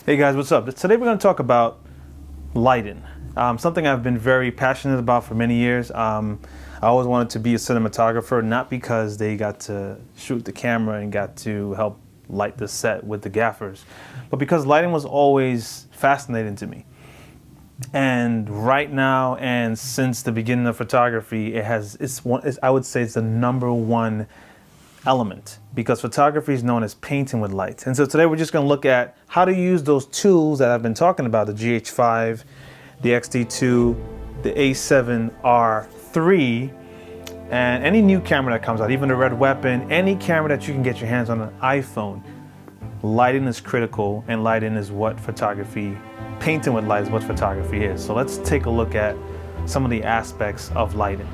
Hey guys, what's up? Today we're going to talk about lighting, something I've been very passionate about for many years. I always wanted to be a cinematographer, not because they got to shoot the camera and got to help light the set with the gaffers, but because lighting was always fascinating to me. And right now, and since the beginning of photography, I would say it's the number one element, because photography is known as painting with light. And so today we're just going to look at how to use those tools that I've been talking about, the GH5, the XT2, the A7R3, and any new camera that comes out, even the Red Weapon, any camera that you can get your hands on, an iPhone. Lighting is critical, and lighting is what photography, painting with light is what photography is. So let's take a look at some of the aspects of lighting.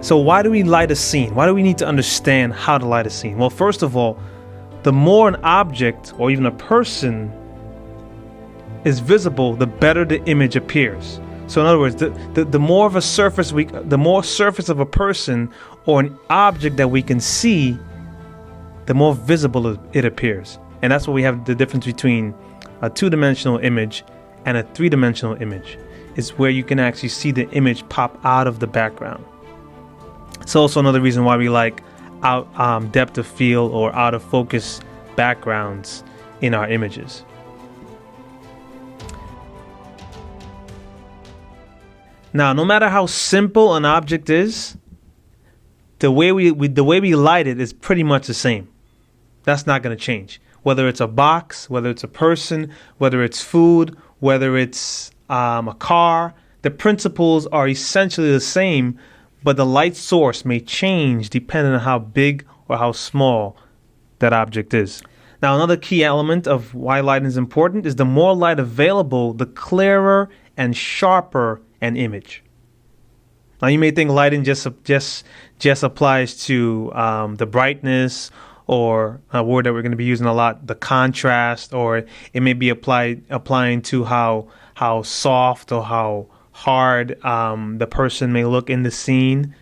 So why do we light a scene? Why do we need to understand how to light a scene? Well, first of all, the more an object or even a person is visible, the better the image appears. So in other words, the more of a surface the more surface of a person or an object that we can see, the more visible it appears. And that's what we have the difference between a two-dimensional image and a three-dimensional image, is where you can actually see the image pop out of the background. It's also another reason why we like depth of field or out of focus backgrounds in our images. Now, no matter how simple an object is, the way we light it is pretty much the same. That's not going to change. Whether it's a box, whether it's a person, whether it's food, whether it's a car, the principles are essentially the same. But the light source may change depending on how big or how small that object is. Now, another key element of why lighting is important is the more light available, the clearer and sharper an image. Now, you may think lighting just applies to the brightness, or a word that we're going to be using a lot, the contrast, or it may be applying to how soft or how hard the person may look in the scene.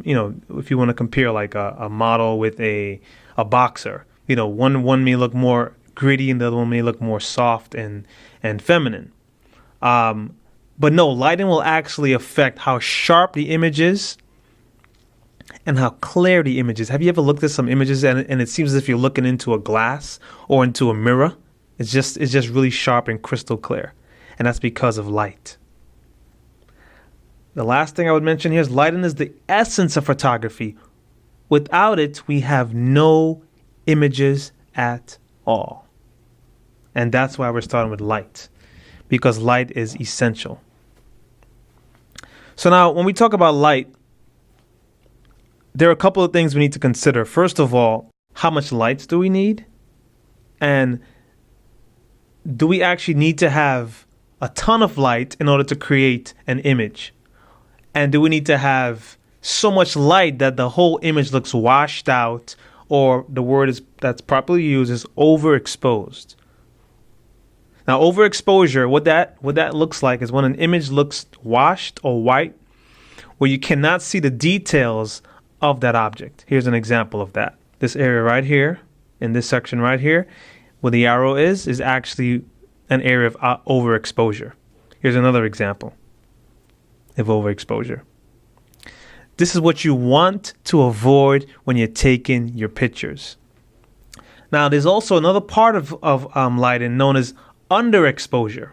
You know, if you want to compare like a model with a boxer, you know, one may look more gritty and the other one may look more soft and feminine. But no, lighting will actually affect how sharp the image is and how clear the image is. Have you ever looked at some images and it seems as if you're looking into a glass or into a mirror? It's just really sharp and crystal clear, and that's because of light. The last thing I would mention here is lighting is the essence of photography. Without it, we have no images at all. And that's why we're starting with light, because light is essential. So now, when we talk about light, there are a couple of things we need to consider. First of all, how much lights do we need? And do we actually need to have a ton of light in order to create an image? And do we need to have so much light that the whole image looks washed out, or the word that's properly used is overexposed? Now, overexposure, what that looks like is when an image looks washed or white, where you cannot see the details of that object. Here's an example of that. This area right here, in this section right here, where the arrow is actually an area of overexposure. Here's another example of overexposure. This is what you want to avoid when you're taking your pictures. Now, there's also another part of lighting known as underexposure,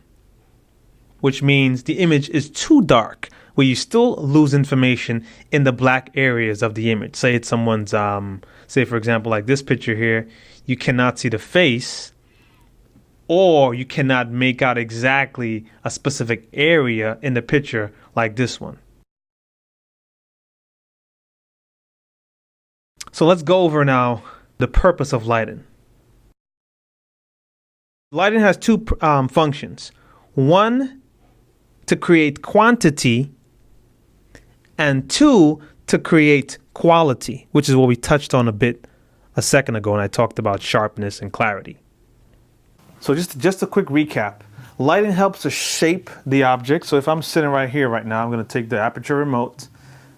which means the image is too dark, where you still lose information in the black areas of the image. Say it's someone's, say for example, like this picture here, you cannot see the face, or you cannot make out exactly a specific area in the picture like this one. So let's go over now the purpose of lighting. Lighting has two functions. One, to create quantity, and two, to create quality, which is what we touched on a second ago when I talked about sharpness and clarity. So just a quick recap. Lighting helps to shape the object. So if I'm sitting right here right now, I'm going to take the aperture remote.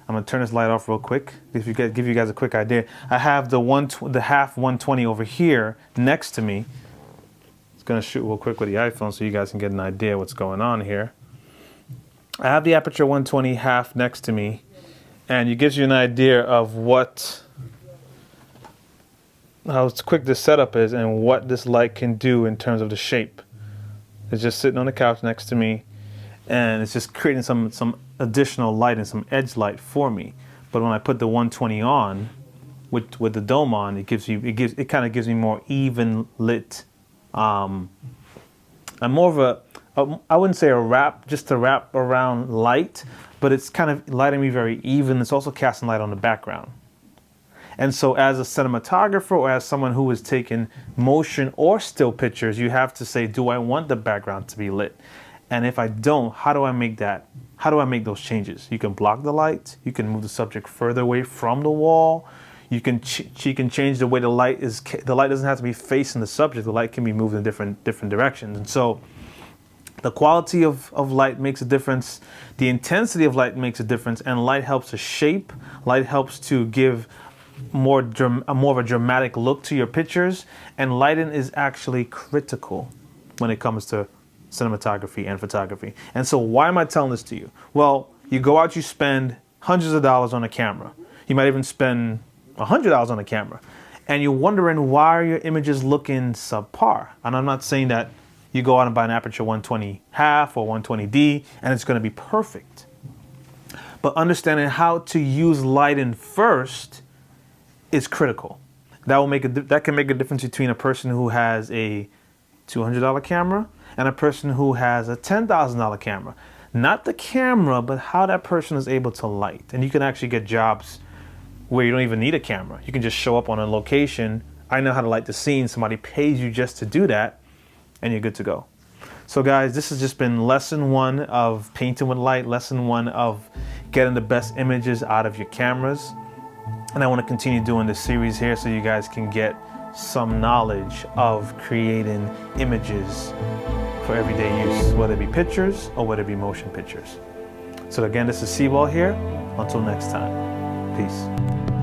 I'm gonna turn this light off real quick. Give you guys a quick idea. I have the half 120 over here next to me. It's gonna shoot real quick with the iPhone so you guys can get an idea what's going on here. I have the aperture 120 half next to me, and it gives you an idea of how quick this setup is and what this light can do in terms of the shape. It's just sitting on the couch next to me, and it's just creating some additional light and some edge light for me. But when I put the 120 on with the dome on, it kind of gives me more even lit, and more of a I wouldn't say a wrap around light, but it's kind of lighting me very even. It's also casting light on the background. And so as a cinematographer or as someone who is taking motion or still pictures, you have to say, do I want the background to be lit? And if I don't, how do I make those changes? You can block the light. You can move the subject further away from the wall. You can change the way the light is. The light doesn't have to be facing the subject. The light can be moved in different directions. And so the quality of light makes a difference. The intensity of light makes a difference. And light helps to shape. Light helps to give more of a dramatic look to your pictures. And lighting is actually critical when it comes to cinematography and photography. And so why am I telling this to you? Well, you go out, you spend hundreds of dollars on a camera. You might even spend $100 on a camera. And you're wondering why are your images looking subpar? And I'm not saying that you go out and buy an aperture 120 half or 120D and it's going to be perfect. But understanding how to use lighting first is critical. That can make a difference between a person who has a $200 camera and a person who has a $10,000 camera. Not the camera, but how that person is able to light. And you can actually get jobs where you don't even need a camera. You can just show up on a location. I know how to light the scene. Somebody pays you just to do that, and you're good to go. So guys, this has just been lesson 1 of painting with light, lesson 1 of getting the best images out of your cameras. And I want to continue doing this series here so you guys can get some knowledge of creating images for everyday use, whether it be pictures or whether it be motion pictures. So again, this is Seaball here. Until next time, peace.